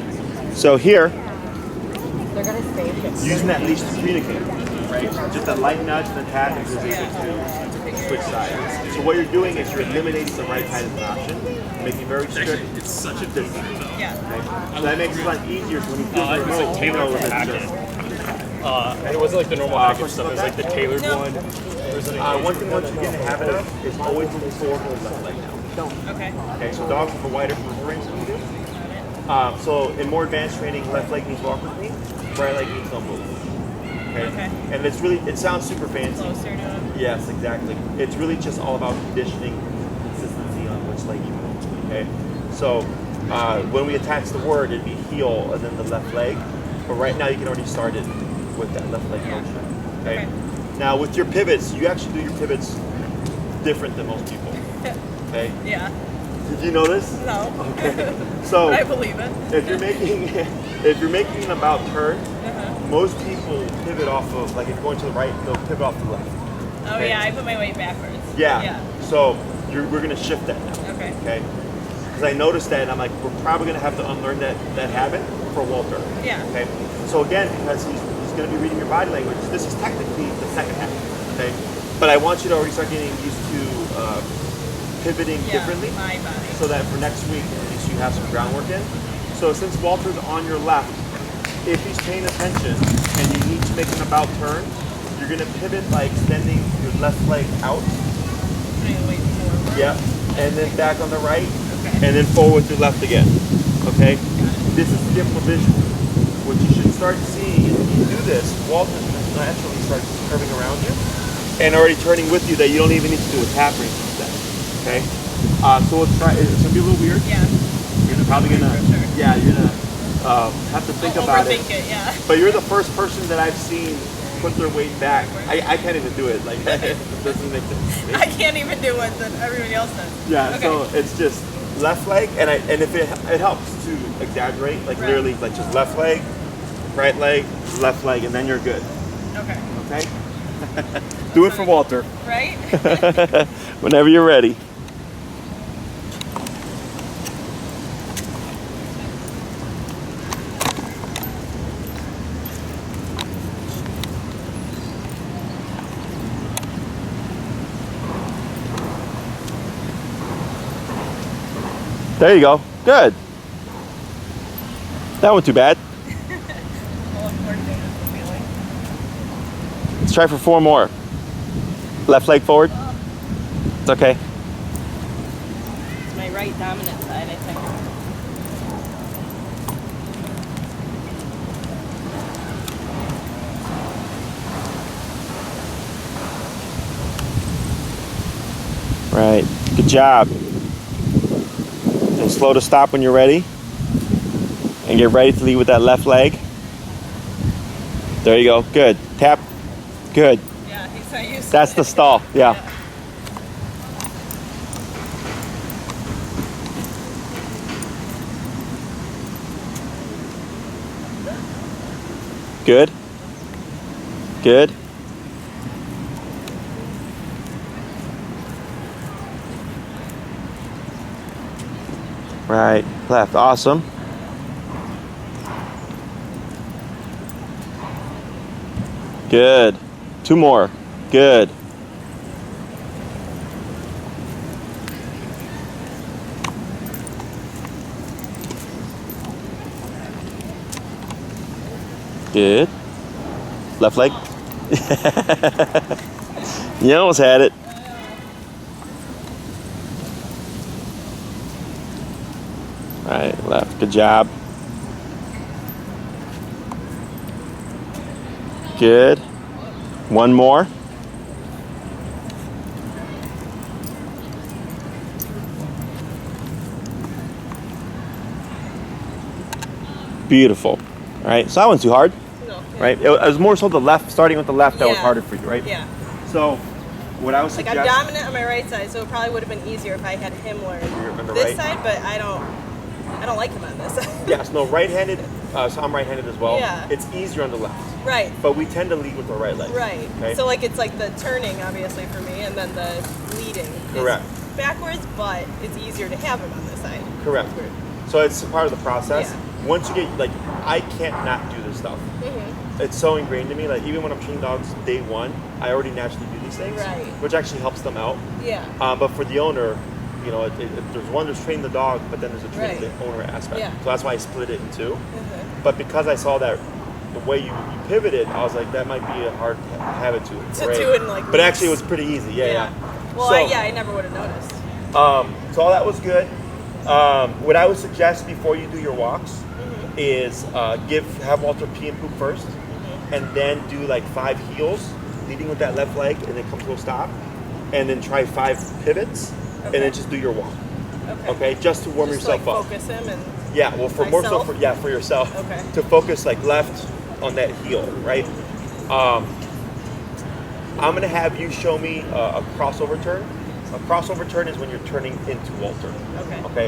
So here, They're gonna stay. using that leash to communicate, right? Just a light nudge, then tap, and you're able to switch sides. So what you're doing is you're eliminating the right side as an option, making it very strict. It's such a difference. Yeah. Right? So that makes it a lot easier so when you feel the It was remote, like you know tailored for that it's hacking. And it wasn't like the normal hacking stuff. It was like the tailored one. one thing once you get in the habit of is always moving forward with the left leg now. Okay. Okay, so dogs with a wider move range than we do. So in more advanced training, left leg means walk with me, right leg means don't move. Okay? And it's really, it sounds super fancy. Closer to him. Yes, exactly. It's really just all about conditioning consistency on which leg you move. Okay? So when we attach the word, it'd be heel and then the left leg. But right now you can already start it with that left leg motion. Okay? Now with your pivots, you actually do your pivots different than most people. Okay? Yeah. Did you know this? No. Okay. So I believe it. if you're making an about turn, most people pivot off of, like if you're going to the right, they'll pivot off to the left. Oh Okay. yeah, I put my weight backwards. Yeah. So we're gonna shift that now. Okay. Okay. because I noticed that, and I'm like, we're probably going to have to unlearn that habit for Walter. Yeah. Okay. So again, because he's going to be reading your body language, this is technically the second half. Okay. But I want you to already start getting used to pivoting differently, my body. so that for next week, at least you have some groundwork in. So since Walter's on your left, if he's paying attention and you need to make an about turn, you're going to pivot by extending your left leg out. Wait forward. Yep. And then back on the right, and then forward with your left again. Okay? This is to give him a visual. What you should start seeing is when you do this, Walter's going to naturally start curving around you and already turning with you that you don't even need to do a tap or anything like that. Okay? So let's try. It's going to be a little weird. Yeah. You're probably going to, yeah, you're going to have to think about it. Overthink it, yeah. But you're the first person that I've seen put their weight back. I can't even do it. Like, it doesn't make sense. I can't even do what everybody else does. Yeah, Okay. so it's just left leg, and if it helps to exaggerate, like literally, like just left leg, left leg, and then you're good. Okay. Okay? Do it for Walter. Right? Whenever you're ready. There you go. Good. That wasn't too bad. Let's try for 4 more. Left leg forward. It's okay. It's my right dominant side, I think. Right. Good job. And slow to stop when you're ready. And get ready to lead with that left leg. There you go. Good. Tap. Good. Yeah, he's not used to That's the stall. Yeah. Good. Good. Right, left, awesome. Good. 2 more. Good. Good. Left leg. You almost had it. Right, left. Good job. Good. 1 more. Beautiful. All right, so that wasn't too hard. No. Right? It was more so the left, starting with the left, that was Yeah. harder for you, right? Yeah. So, what I was Like suggesting. I'm dominant on my right side, so it probably would have been easier if I had him learn You're on the this right. side, but I don't like him on this side. Yes, no, right-handed, so I'm right-handed as well. Yeah. It's easier on the left, Right. but we tend to lead with our right leg. Right. Okay? So like it's like the turning obviously for me, and then the leading Correct. is backwards, but it's easier to have him on this side. Correct. It's weird. So it's part of the process. Yeah. Once you get, like, I can't not do this stuff. Mm-hmm. It's so ingrained in me. Like, even when I'm training dogs day 1, I already naturally do these things, Right. which actually helps them out. Yeah. But for the owner, you know, there's train the dog, but then there's a train Right. the owner aspect. Yeah. So that's why I split it in 2. Mm-hmm. But because I saw that the way you pivoted, I was like, that might be a hard habit to break. do it in, like, but actually, it weeks. was pretty easy. Yeah. Well, So- I never would have noticed. So all that was good. What I would suggest before you do your walks is have Walter pee and poop first, and then do like 5 heels, leading with that left leg, and then come to a stop, and then try 5 pivots, and then just do your walk. Okay, just to warm Just yourself like up. focus him and Yeah, well, for more so myself? for yourself. Okay. To focus like left on that heel, right? I'm gonna have you show me a crossover turn. A crossover turn is when you're turning into Walter. Okay. Okay.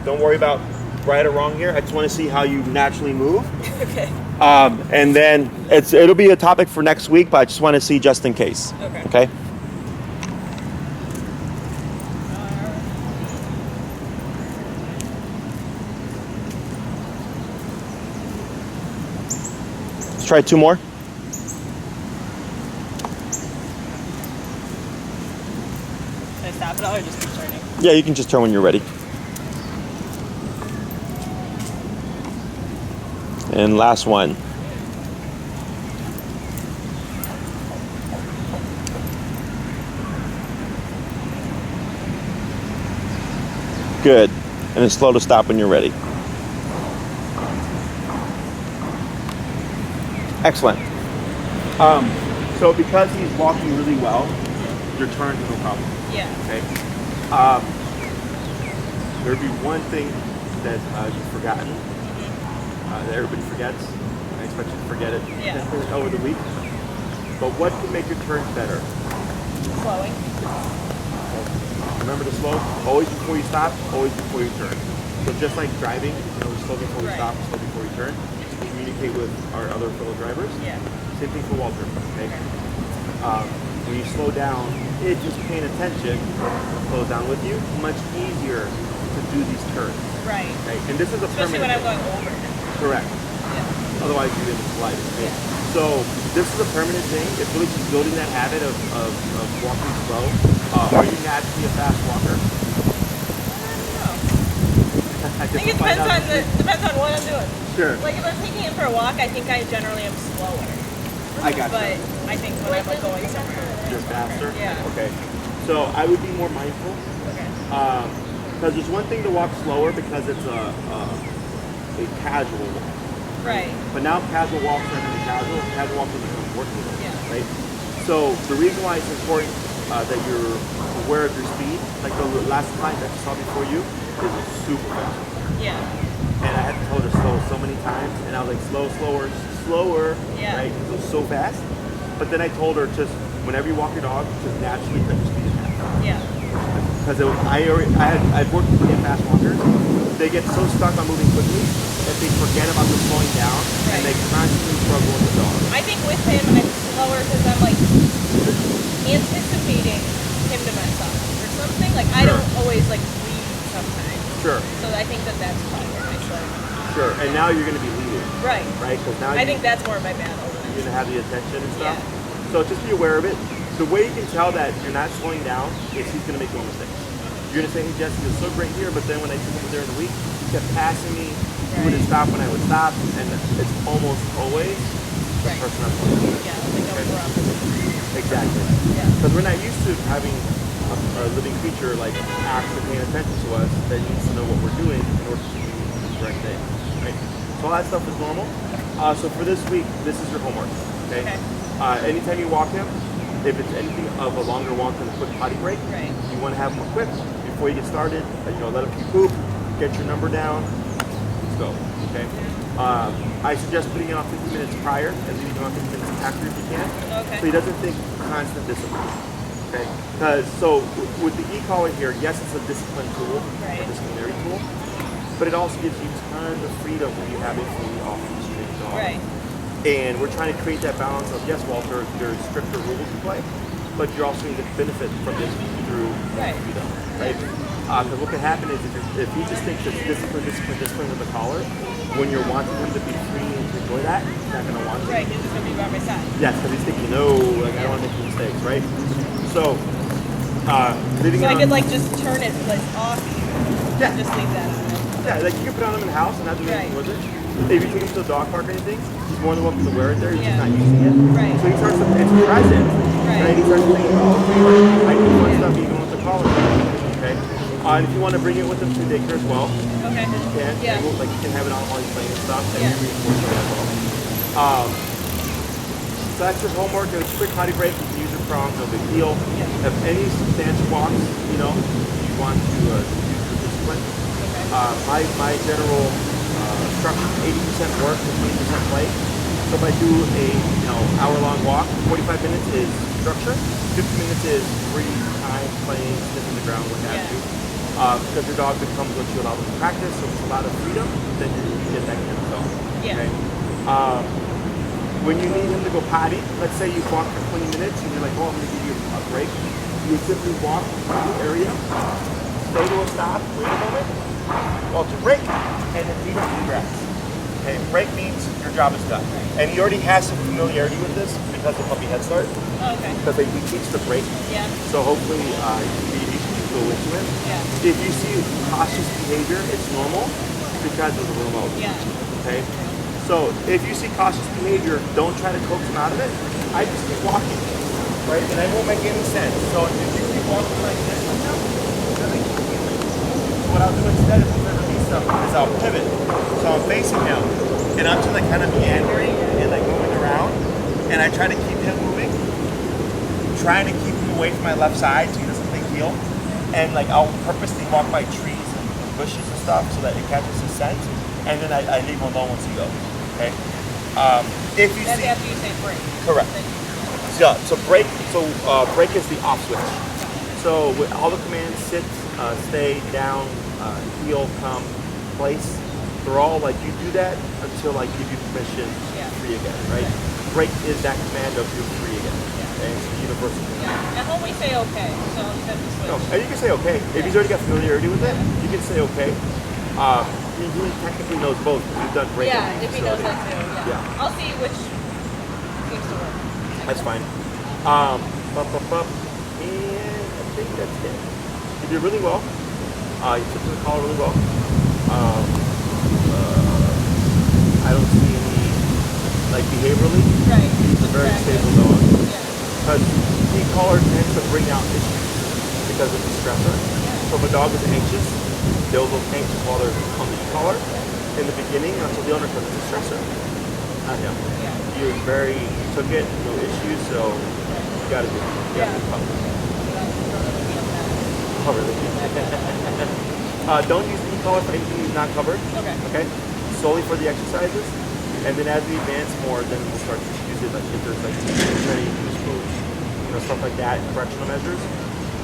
Don't worry about right or wrong here. I just want to see how you naturally move. Okay. And then it'll be a topic for next week, but I just want to see just in case. Okay. Okay. Let's try 2 more. Should I stop it all or just keep turning? Yeah, you can just turn when you're ready. And last one. Good. And then slow to stop when you're ready. Excellent. So because he's walking really well, your turns are no problem. Yeah. Okay. There'd be one thing that you've forgotten, that everybody forgets. I expect you to forget it over the week. But what can make your turns better? Slowing. Remember to slow. Always before you stop. Always before you turn. So just like driving, slow before we stop, slow before we turn. To communicate with our other fellow drivers. Yeah. Same thing for Walter. Okay. When you slow down, it just paying attention slows down with you. Much easier to do these turns. Right. Okay. And this is a especially when I'm going over. Correct. Yeah. Otherwise you're going to slide. Right? Yeah. So this is a permanent thing. It's really just building that habit of walking slow. Are you naturally a fast walker? I think it depends on what I'm doing. Sure. Like if I'm taking him for a walk, I think I generally am slower. I got But you. I think when I'm like going somewhere, You're faster? Yeah. Okay. So I would be more mindful. okay. Because there's one thing to walk slower because it's a casual walk. Right. But now casual walks are really casual. Casual walks are becoming working. Yeah. Right? So the reason why it's important that you're aware of your speed, like the last client that you saw before you, is super fast. Yeah. And I had to tell her slow so many times, and I was like, slower, Yeah. right? It was so fast. But then I told her, just whenever you walk your dog, just naturally cut your speed in half. Yeah. Because I've worked with really fast walkers. They get so stuck on moving quickly that they forget about the slowing down, and they constantly struggle with the dog. I think with him, I'm slower because I'm like anticipating him to mess up or something. Like I don't always like read sometimes. Sure. So I think that's probably where I slow. Sure. And now you're going to be leading. Right. Right? Because now I think that's more my battle. you're going to have the attention and stuff. Yeah. So just be aware of it. The way you can tell that you're not slowing down is he's going to make one mistake. You're going to say, hey, Jesse, you're so great here, but then when I took him during the week, he kept passing me. He wouldn't stop when I would stop. And it's almost always the person I'm playing. Yeah, like we're opposite. Exactly. Yeah. Because we're not used to having a living creature like actually paying attention to us that needs to know what we're doing in order to do the correct thing. Right? So all that stuff is normal. So for this week, this is your homework. Okay? Anytime you walk him, if it's anything of a longer walk than a quick potty break, you want to have him equipped before you get started. Let him poop, get your number down, let's go. Okay? I suggest putting it on 50 minutes prior and leaving it on 50 minutes after if you can. Okay. So he doesn't think constant discipline. Okay? Because with the e-collar here, yes, it's a discipline tool, a disciplinary tool, but it also gives you tons of freedom when you have a fully off-leash trained dog. Right. And we're trying to create that balance of, yes, Walter, there's stricter rules to play, but you're also going to benefit from this through freedom, right? Because what can happen is if he just thinks it's discipline with the collar, when you're wanting him to be free and to enjoy that, he's not going to want to. Right, he's just going to be by my side. Yes, because he's thinking, no, like, I don't want to make mistakes, right? So, leaving so it I could like just turn it like off Yeah. and just leave that on. Yeah, like you can put it on him in the house and not do anything with it. If you take him to the dog park or anything, he's more than welcome to wear it there. He's just not using it. Right. So he starts to, it's present. Right. He starts thinking, oh, okay, I do fun stuff even with the collar. Okay. And if you want to bring it with him to daycare as well, okay. you can. Yeah. Like you can have it on while he's playing and stuff, and you reinforce it as well. So that's your homework. It's a quick potty break. You can use your prongs, no big deal. If any substantial walks, you want to use your discipline. My general structure, 80% work and 20% play. So if I do a hour-long walk, 45 minutes is structure, 50 minutes is free time, playing, sniffing the ground, what have you. Because your dog becomes what you allow them to practice, so it's a lot of freedom, then you get that kind of dog. Okay? When you need him to go potty, let's say you walk for 20 minutes and you're like, oh, I'm going to give you a break. You simply walk through the area, stay to a stop, wait a moment, walk to break, and then leave him to the grass. Okay, break means your job is done. And he already has some familiarity with this because of Puppy Head Start. Okay. Because we teach the break. Yeah. So hopefully you can go into it. Yeah. If you see cautious behavior, it's normal because of the remote. Yeah. Okay? So if you see cautious behavior, don't try to coax him out of it. I just keep walking, right? And that won't make any sense. So if you keep walking like this right now, what I'll do instead is I'll pivot. So I'm facing him, and I'm just like kind of meandering and like moving around, and I try to keep him moving, trying to keep him away from my left side so he doesn't think heel. And like I'll purposely walk by trees and bushes and stuff so that it catches his scent, and then I leave him alone once he goes. Okay. If you That's see, after you say break. correct. So break. So break is the off switch. So with all the commands, sit, stay, down, heel, come, place. They're all like you do that until I give you permission. Yeah. Free again, right? Break is that command of you're free again. Okay. It's a universal command. Yeah. And when we say okay, so you have to switch. No, and you can say okay. If he's already got familiarity with it, you can say okay. He technically knows both. We've done break. Yeah, if he knows that too. Yeah. Yeah. I'll see which seems to work. That's fine. And I think that's it. You did really well. You took to the collar really well. I don't see any, like behaviorally, Right. he's a very stable dog. Because e-collar tends to bring out issues because of the stressor. So if a dog is anxious, they'll look anxious while they're on the e-collar in the beginning until the owner comes to the stressor. Not him. He was very, he took it, no issues, so you gotta do it. You have to cover it. Cover it. Don't use the e-collar for anything that's not covered. Okay? Solely for the exercises. And then as we advance more, then we'll start to use it like if there's like training, use moves, you know, stuff like that, correctional measures.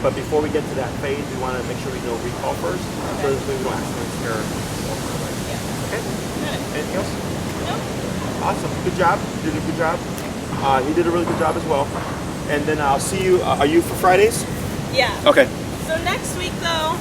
But before we get to that phase, we want to make sure we know recall first, so this way we don't accidentally scare them. Okay? Anything else? No. Awesome. Good job. You did a good job. He did a really good job as well. And then I'll see you. Are you for Fridays? Yeah. Okay. So next week though,